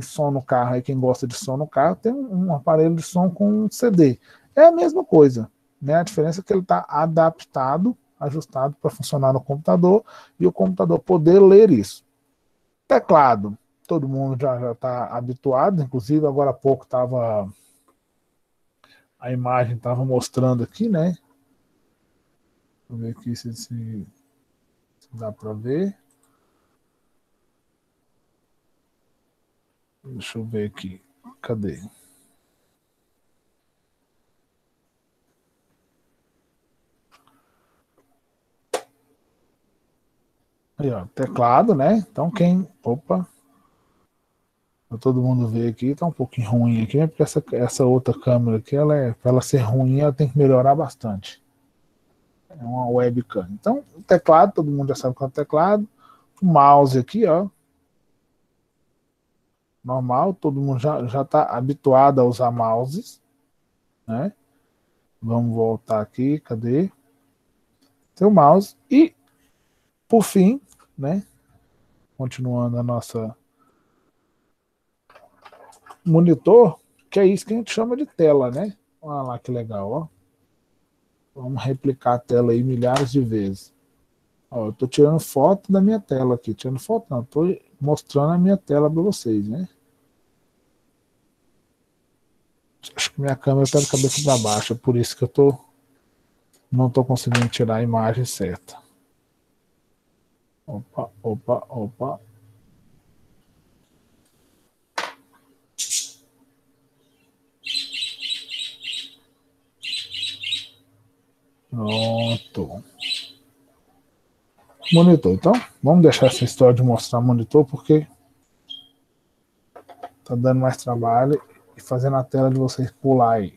som no carro e quem gosta de som no carro tem um aparelho de som com um CD. É a mesma coisa. Né? A diferença é que ele está adaptado, ajustado para funcionar no computador e o computador poder ler isso. Teclado, todo mundo já está habituado, inclusive agora há pouco a imagem estava mostrando aqui, né? Vou ver aqui se dá para ver. Deixa eu ver aqui. Cadê? Aí, ó, teclado, né? Então quem. Opa, pra todo mundo ver aqui, tá um pouquinho ruim aqui, né? Porque essa outra câmera aqui, pra ela ser ruim, ela tem que melhorar bastante. É uma webcam. Então, o teclado, todo mundo já sabe qual é o teclado. O mouse aqui, ó. Normal, todo mundo já tá habituado a usar mouses, né? Vamos voltar aqui, cadê? Tem o mouse. E, por fim, né? Continuando a nossa monitor, que é isso que a gente chama de tela, né? Olha lá que legal, ó. Vamos replicar a tela aí milhares de vezes. Ó, eu tô tirando foto da minha tela aqui. Tirando foto não, tô mostrando a minha tela para vocês, né? Acho que minha câmera tá de cabeça para baixo, é por isso que não tô conseguindo tirar a imagem certa. Opa, opa, opa. Pronto. Monitor. Então, vamos deixar essa história de mostrar monitor, porque tá dando mais trabalho e fazendo a tela de vocês pular aí.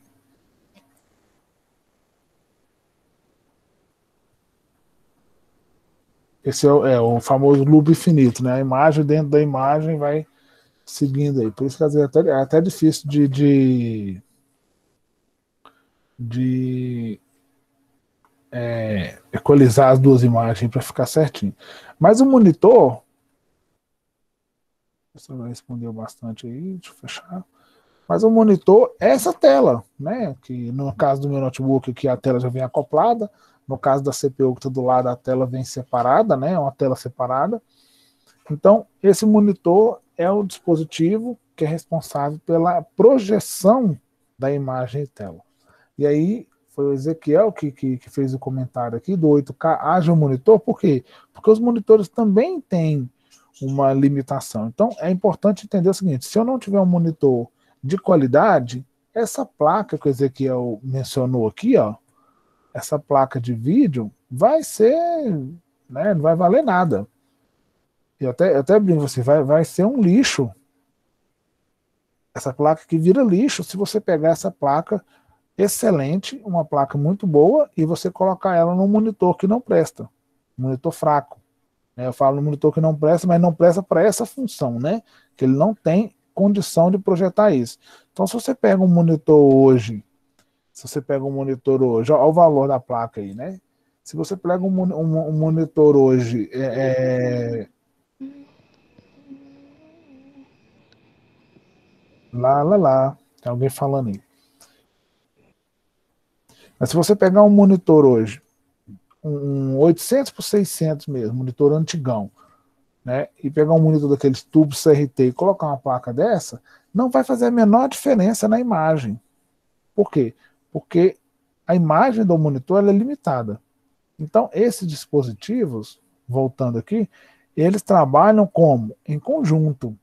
Esse é o famoso loop infinito, né? A imagem dentro da imagem vai seguindo aí. Por isso que às vezes é até difícil de equalizar as duas imagens para ficar certinho. Mas o monitor, você já respondeu bastante aí, deixa eu fechar. Mas o monitor é essa tela, né? Que no caso do meu notebook aqui a tela já vem acoplada, no caso da CPU que está do lado a tela vem separada, né? Uma tela separada. Então esse monitor é o dispositivo que é responsável pela projeção da imagem em tela. E aí foi o Ezequiel que fez o comentário aqui do 8K haja um monitor, por quê? Porque os monitores também têm uma limitação. Então é importante entender o seguinte: se eu não tiver um monitor de qualidade, essa placa que o Ezequiel mencionou aqui, ó, essa placa de vídeo, vai ser, né, não vai valer nada. Eu até brinco assim, vai ser um lixo. Essa placa que vira lixo se você pegar essa placa excelente, uma placa muito boa, e você colocar ela num monitor que não presta, monitor fraco. Eu falo no monitor que não presta, mas não presta para essa função, né? Que ele não tem condição de projetar isso. Então, se você pega um monitor hoje, olha o valor da placa aí, né? Se você pega um monitor hoje, lá, tem alguém falando aí. Mas se você pegar um monitor hoje, um 800 por 600 mesmo, monitor antigão, né, e pegar um monitor daqueles tubos CRT e colocar uma placa dessa, não vai fazer a menor diferença na imagem. Por quê? Porque a imagem do monitor ela é limitada. Então, esses dispositivos, voltando aqui, eles trabalham como? Em conjunto.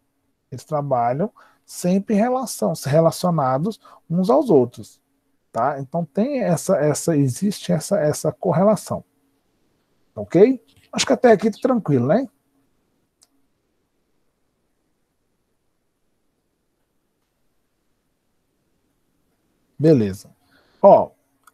Eles trabalham sempre em relação, relacionados uns aos outros. Tá? Então tem existe essa correlação. Ok? Acho que até aqui tá tranquilo, né? Beleza. Ó,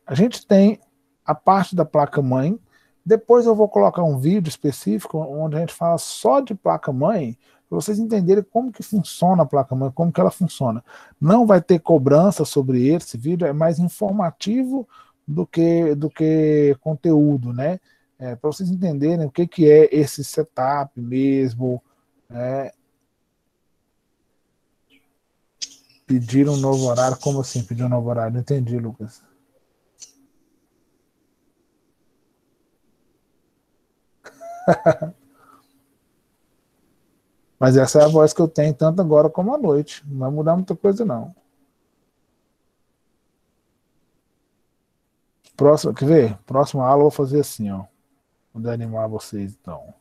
a gente tem a parte da placa-mãe. Depois eu vou colocar um vídeo específico onde a gente fala só de placa-mãe, para vocês entenderem como que funciona a placa-mãe, como que ela funciona. Não vai ter cobrança sobre esse vídeo, é mais informativo do que conteúdo, né? Para vocês entenderem o que é esse setup mesmo. Pedir um novo horário, como assim pedir um novo horário? Não entendi, Lucas. Mas essa é a voz que eu tenho tanto agora como à noite. Não vai mudar muita coisa, não. Próximo, quer ver? Próxima aula eu vou fazer assim, ó. Vou animar vocês, então.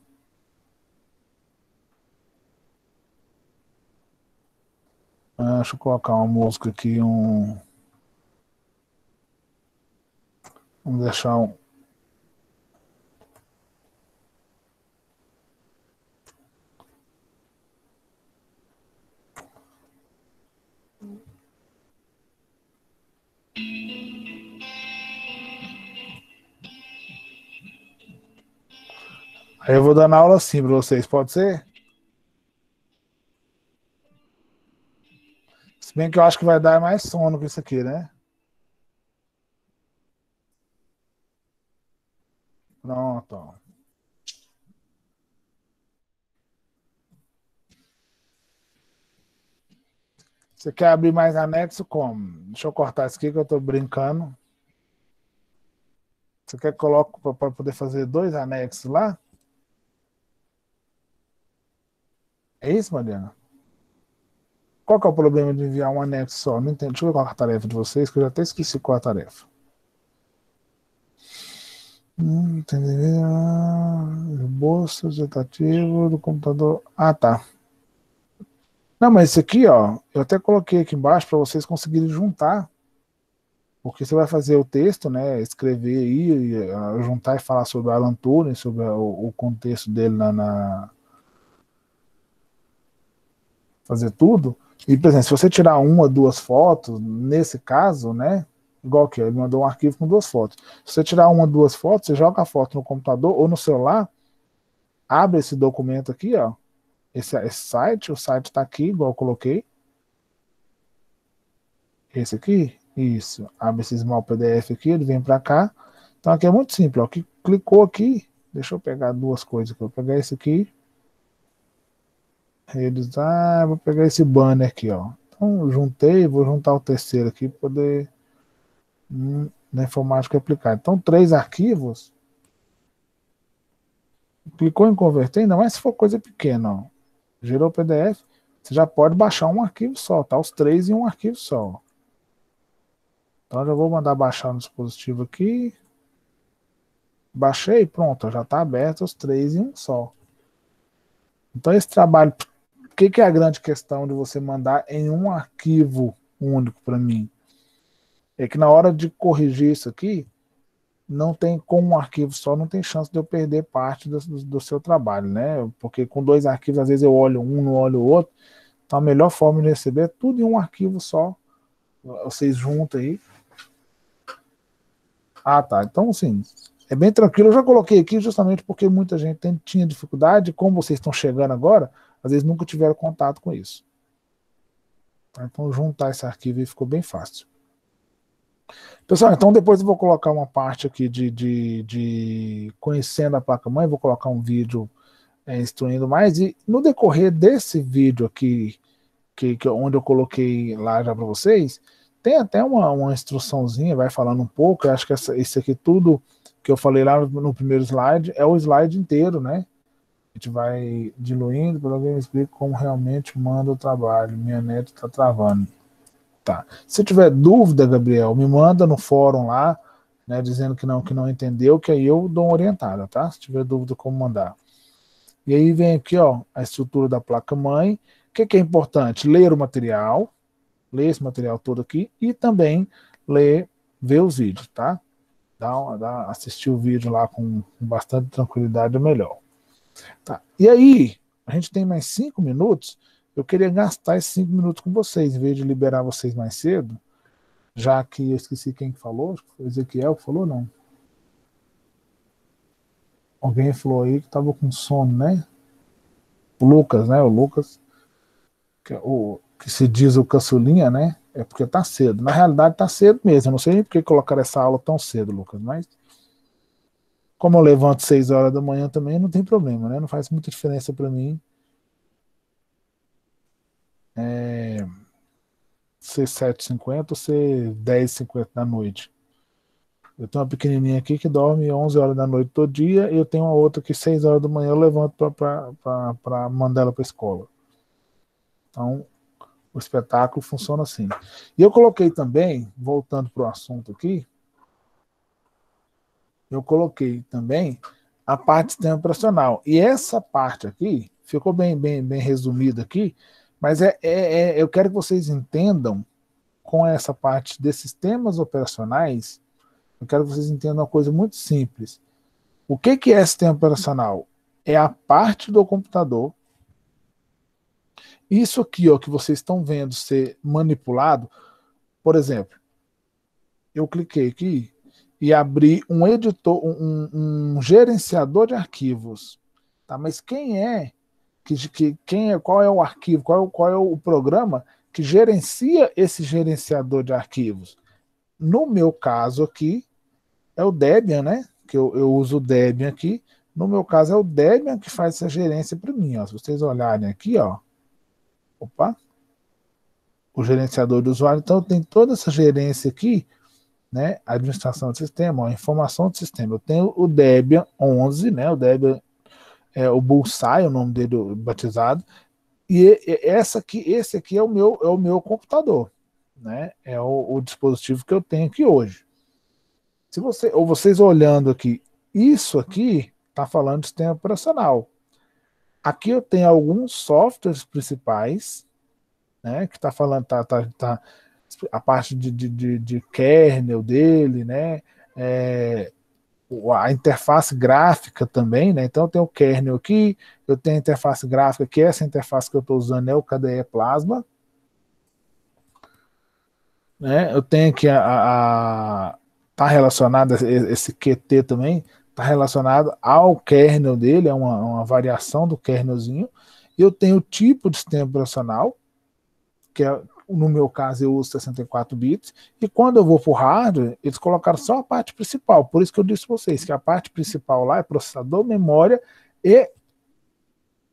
Deixa eu colocar uma música aqui, Vamos deixar Aí eu vou dando aula assim para vocês, pode ser? Se bem que eu acho que vai dar mais sono que isso aqui, né? Pronto. Você quer abrir mais anexo como? Deixa eu cortar isso aqui que eu tô brincando. Você quer que coloque para poder fazer 2 anexos lá? É isso, Mariana? Qual que é o problema de enviar um anexo só? Não entendo. Deixa eu ver qual é a tarefa de vocês, que eu já até esqueci qual é a tarefa. Entendeu? Bolsa digitativo do computador. Ah, tá. Não, mas esse aqui, ó, eu até coloquei aqui embaixo para vocês conseguirem juntar. Porque você vai fazer o texto, né? Escrever aí, juntar e falar sobre Alan Turing, sobre o contexto dele fazer tudo. E, por exemplo, se você tirar uma, 2 fotos, nesse caso, né? Igual que ele mandou um arquivo com 2 fotos. Se você tirar uma, 2 fotos, você joga a foto no computador ou no celular, abre esse documento aqui, ó. Esse site, o site está aqui, igual eu coloquei. Esse aqui, isso. Abre esse small PDF aqui, ele vem para cá. Então aqui é muito simples, ó. Clicou aqui, deixa eu pegar 2 coisas aqui. Eu vou pegar esse aqui. Vou pegar esse banner aqui, ó. Então juntei, vou juntar o terceiro aqui para poder na informática aplicar. Então 3 arquivos. Clicou em converter, ainda mais se for coisa pequena, ó. Gerou PDF, você já pode baixar um arquivo só, tá? Os 3 em um arquivo só. Então eu já vou mandar baixar no dispositivo aqui. Baixei, pronto, já está aberto os 3 em um só. Então esse trabalho, o que é a grande questão de você mandar em um arquivo único para mim? É que na hora de corrigir isso aqui, não tem, com um arquivo só, não tem chance de eu perder parte do seu trabalho, né? Porque com 2 arquivos, às vezes eu olho um, não olho o outro. Então a melhor forma de receber é tudo em um arquivo só. Vocês juntam aí. Ah, tá. Então, assim, é bem tranquilo. Eu já coloquei aqui justamente porque muita gente tinha dificuldade. Como vocês estão chegando agora, às vezes nunca tiveram contato com isso. Então, juntar esse arquivo aí ficou bem fácil. Pessoal, então depois eu vou colocar uma parte aqui de conhecendo a placa-mãe. Vou colocar um vídeo instruindo mais. E no decorrer desse vídeo aqui, onde eu coloquei lá já para vocês, tem até uma instruçãozinha, vai falando um pouco. Eu acho que esse aqui tudo que eu falei lá no primeiro slide é o slide inteiro, né? A gente vai diluindo, para alguém me explica como realmente manda o trabalho. Minha net está travando. Tá. Se tiver dúvida, Gabriel, me manda no fórum lá, né, dizendo que não entendeu, que aí eu dou uma orientada, tá? Se tiver dúvida, como mandar. E aí vem aqui, ó, a estrutura da placa-mãe. O que é importante? Ler o material, ler esse material todo aqui e também ver os vídeos, tá? Assistir o vídeo lá com bastante tranquilidade é melhor. Tá. E aí, a gente tem mais 5 minutos. Eu queria gastar esses 5 minutos com vocês, em vez de liberar vocês mais cedo, já que eu esqueci quem falou, acho que foi o Ezequiel que falou, não. Alguém falou aí que estava com sono, né? O Lucas, né? O Lucas, que se diz o caçulinha, né? É porque tá cedo. Na realidade tá cedo mesmo. Eu não sei por que colocaram essa aula tão cedo, Lucas, mas como eu levanto 6 horas da manhã também, não tem problema, né? Não faz muita diferença para mim. Ser 7h50 ou ser 10h50 da noite. Eu tenho uma pequenininha aqui que dorme 11 horas da noite todo dia, e eu tenho uma outra que 6 horas da manhã eu levanto para mandar ela para a escola. Então, o espetáculo funciona assim. E eu coloquei também, voltando para o assunto aqui, eu coloquei também a parte do sistema operacional. E essa parte aqui, ficou bem resumida aqui, mas eu quero que vocês entendam com essa parte de sistemas operacionais. Eu quero que vocês entendam uma coisa muito simples. O que é sistema operacional? É a parte do computador. Isso aqui, ó, que vocês estão vendo ser manipulado, por exemplo, eu cliquei aqui e abri um editor, um gerenciador de arquivos. Tá? Mas qual é o arquivo, qual é o programa que gerencia esse gerenciador de arquivos? No meu caso aqui, é o Debian, né? Que eu uso o Debian aqui. No meu caso, é o Debian que faz essa gerência para mim. Ó. Se vocês olharem aqui, ó, opa, o gerenciador do usuário, então tem toda essa gerência aqui, né? Administração do sistema, ó, informação do sistema. Eu tenho o Debian 11, né? O Debian é o Bullseye, o nome dele batizado. Esse aqui é o meu computador, né? É o dispositivo que eu tenho aqui hoje. Se vocês olhando aqui, isso aqui está falando de sistema operacional. Aqui eu tenho alguns softwares principais, né? Que está falando, tá a parte de kernel dele, né? É, a interface gráfica também, né? Então eu tenho o kernel aqui, eu tenho a interface gráfica, que essa interface que eu estou usando é o KDE Plasma, né? Eu tenho que tá relacionado esse QT também, tá relacionado ao kernel dele, é uma variação do kernelzinho. Eu tenho o tipo de sistema operacional, que é, no meu caso eu uso 64 bits, e quando eu vou para o hardware, eles colocaram só a parte principal. Por isso que eu disse para vocês que a parte principal lá é processador, memória e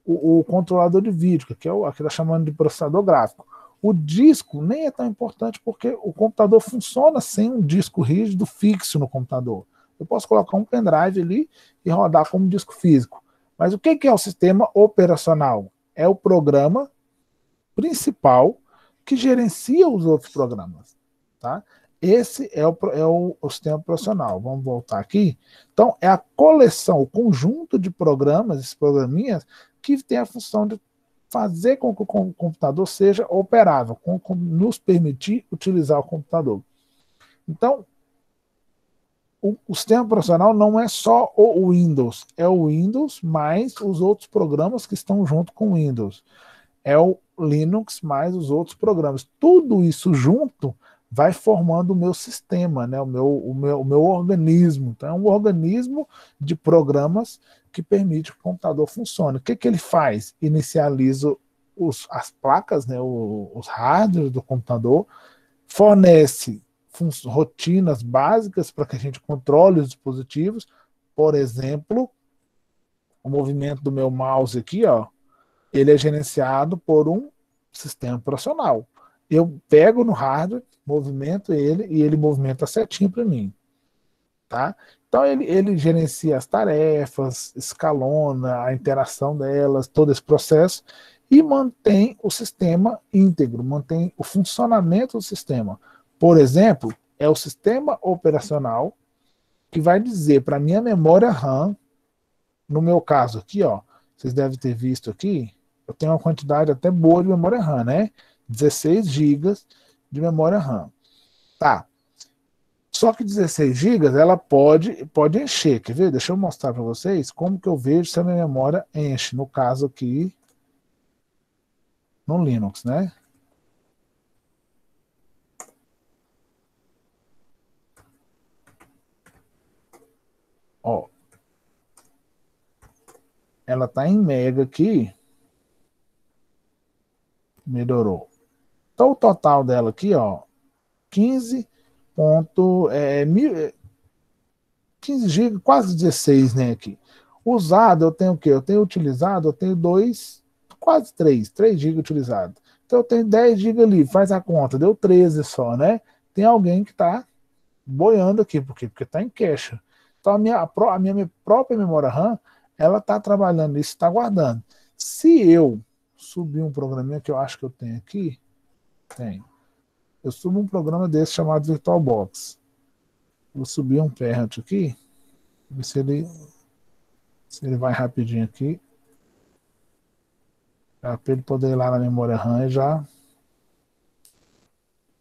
o controlador de vídeo, que é o que está chamando de processador gráfico. O disco nem é tão importante porque o computador funciona sem um disco rígido fixo no computador. Eu posso colocar um pendrive ali e rodar como disco físico. Mas o que é o sistema operacional? É o programa principal que gerencia os outros programas. Tá? Esse é o sistema operacional. Vamos voltar aqui. Então, é a coleção, o conjunto de programas, esses programinhas, que tem a função de fazer com que o computador seja operável, com nos permitir utilizar o computador. Então, o sistema operacional não é só o Windows, é o Windows mais os outros programas que estão junto com o Windows. É o Linux mais os outros programas. Tudo isso junto vai formando o meu sistema, né? o meu organismo. Então, é um organismo de programas que permite que o computador funcione. O que ele faz? Inicializa as placas, né? Os hardwares do computador, fornece rotinas básicas para que a gente controle os dispositivos. Por exemplo, o movimento do meu mouse aqui, ó, ele é gerenciado por um sistema operacional. Eu pego no hardware, movimento ele e ele movimenta certinho para mim. Tá? Então ele gerencia as tarefas, escalona a interação delas, todo esse processo e mantém o sistema íntegro, mantém o funcionamento do sistema. Por exemplo, é o sistema operacional que vai dizer para minha memória RAM, no meu caso aqui, ó, vocês devem ter visto aqui, eu tenho uma quantidade até boa de memória RAM, né? 16 GB de memória RAM. Tá. Só que 16 GB ela pode encher. Quer ver? Deixa eu mostrar para vocês como que eu vejo se a minha memória enche. No caso aqui, no Linux, né? Ó, ela tá em mega aqui. Melhorou. Então o total dela aqui, ó, 15 ponto, 15 GB, quase 16, né, aqui. Usado eu tenho o quê? Eu tenho utilizado, eu tenho quase 3 GB utilizado. Então eu tenho 10 GB ali, faz a conta, deu 13 só, né? Tem alguém que está boiando aqui, por quê? Porque está em cache. Então a minha própria memória RAM, ela está trabalhando nisso, está guardando. Se eu subir um programinha que eu acho que eu tenho aqui, tem. Eu subo um programa desse chamado VirtualBox. Vou subir um parent aqui, ver se ele vai rapidinho aqui, para ele poder ir lá na memória RAM e já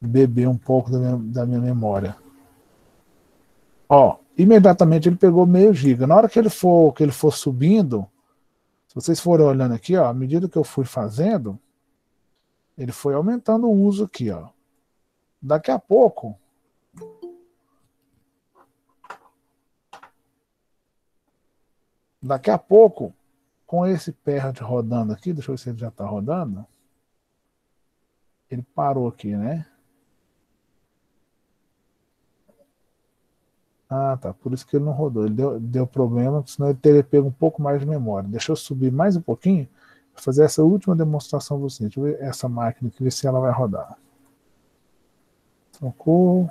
beber um pouco da minha memória. Ó, imediatamente ele pegou meio giga. Na hora que ele for subindo, se vocês forem olhando aqui, ó, à medida que eu fui fazendo, ele foi aumentando o uso aqui, ó. Daqui a pouco, com esse Parrot rodando aqui, deixa eu ver se ele já está rodando. Ele parou aqui, né? Ah, tá. Por isso que ele não rodou. Ele deu problema, senão ele teria pego um pouco mais de memória. Deixa eu subir mais um pouquinho para fazer essa última demonstração para você. Deixa eu ver essa máquina aqui, ver se ela vai rodar. Socorro.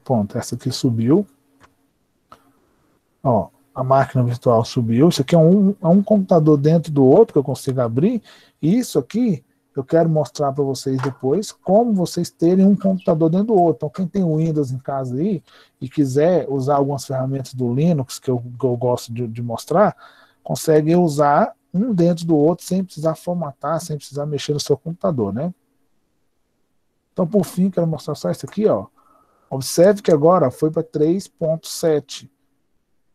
Pronto, essa aqui subiu. Ó, a máquina virtual subiu. Isso aqui é um computador dentro do outro que eu consigo abrir. E isso aqui eu quero mostrar para vocês depois como vocês terem um computador dentro do outro. Então, quem tem o Windows em casa aí e quiser usar algumas ferramentas do Linux que eu gosto de mostrar, consegue usar um dentro do outro sem precisar formatar, sem precisar mexer no seu computador, né? Então, por fim, quero mostrar só isso aqui, ó. Observe que agora foi para 3.7,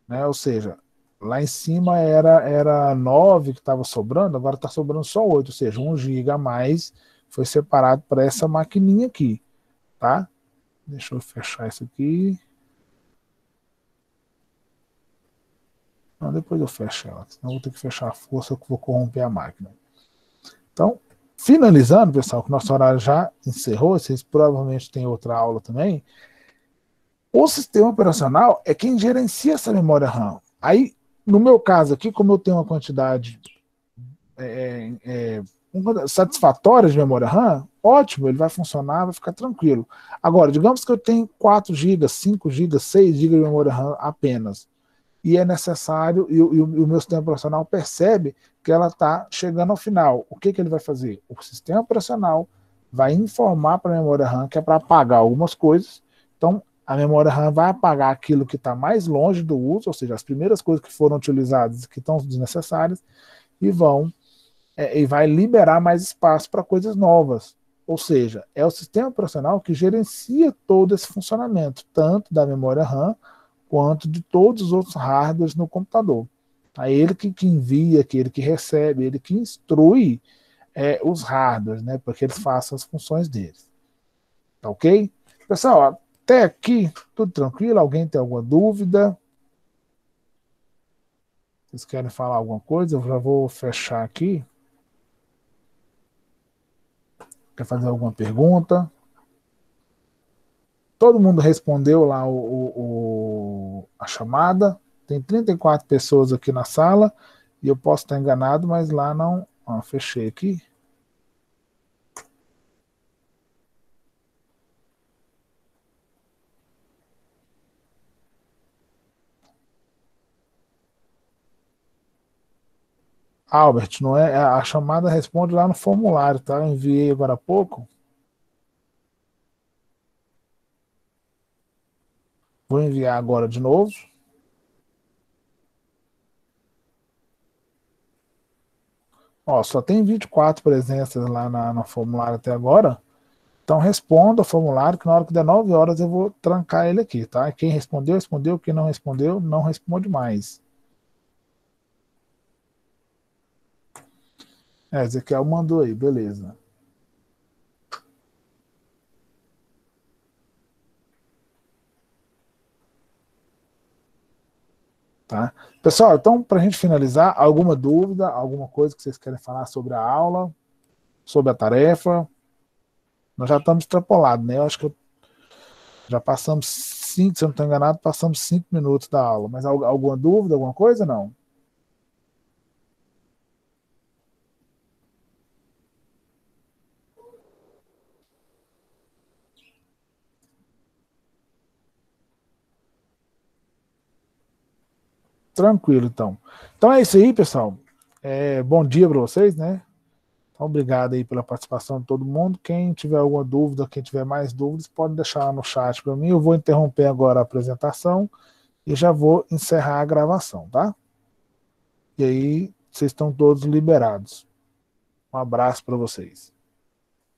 né? Ou seja, lá em cima era 9 que estava sobrando, agora está sobrando só 8, ou seja, 1 GB a mais foi separado para essa maquininha aqui, tá? Deixa eu fechar isso aqui. Não, depois eu fecho ela, senão eu vou ter que fechar a força que eu vou corromper a máquina. Então, finalizando, pessoal, que nosso horário já encerrou, vocês provavelmente têm outra aula também. O sistema operacional é quem gerencia essa memória RAM. Aí, no meu caso aqui, como eu tenho uma quantidade satisfatória de memória RAM, ótimo, ele vai funcionar, vai ficar tranquilo. Agora, digamos que eu tenho 4 GB, 5 GB, 6 GB de memória RAM apenas, e é necessário, e o meu sistema operacional percebe que ela está chegando ao final. O que ele vai fazer? O sistema operacional vai informar para a memória RAM que é para apagar algumas coisas. Então, a memória RAM vai apagar aquilo que está mais longe do uso, ou seja, as primeiras coisas que foram utilizadas, que estão desnecessárias, e vai liberar mais espaço para coisas novas. Ou seja, é o sistema operacional que gerencia todo esse funcionamento, tanto da memória RAM, quanto de todos os outros hardwares no computador. É ele que envia, ele que recebe, ele que instrui os hardwares, né, para que eles façam as funções deles. Tá ok? Pessoal, até aqui, tudo tranquilo? Alguém tem alguma dúvida? Vocês querem falar alguma coisa? Eu já vou fechar aqui. Quer fazer alguma pergunta? Todo mundo respondeu lá a chamada. Tem 34 pessoas aqui na sala. E eu posso estar enganado, mas lá não. Ó, fechei aqui. Albert, não é? A chamada responde lá no formulário, tá? Eu enviei agora há pouco. Vou enviar agora de novo. Ó, só tem 24 presenças lá no formulário até agora. Então responda o formulário, que na hora que der 9 horas eu vou trancar ele aqui, tá? Quem respondeu, respondeu. Quem não respondeu, não responde mais. Ezequiel mandou aí, beleza. Tá? Pessoal, então, para a gente finalizar, alguma dúvida, alguma coisa que vocês querem falar sobre a aula, sobre a tarefa? Nós já estamos extrapolados, né? Eu acho que já passamos 5, se eu não estou enganado, passamos 5 minutos da aula. Mas alguma dúvida, alguma coisa? Não? Tranquilo, então. Então é isso aí, pessoal. Bom dia para vocês, né? Então, obrigado aí pela participação de todo mundo. Quem tiver alguma dúvida, quem tiver mais dúvidas, pode deixar lá no chat para mim. Eu vou interromper agora a apresentação e já vou encerrar a gravação, tá? E aí, vocês estão todos liberados. Um abraço para vocês.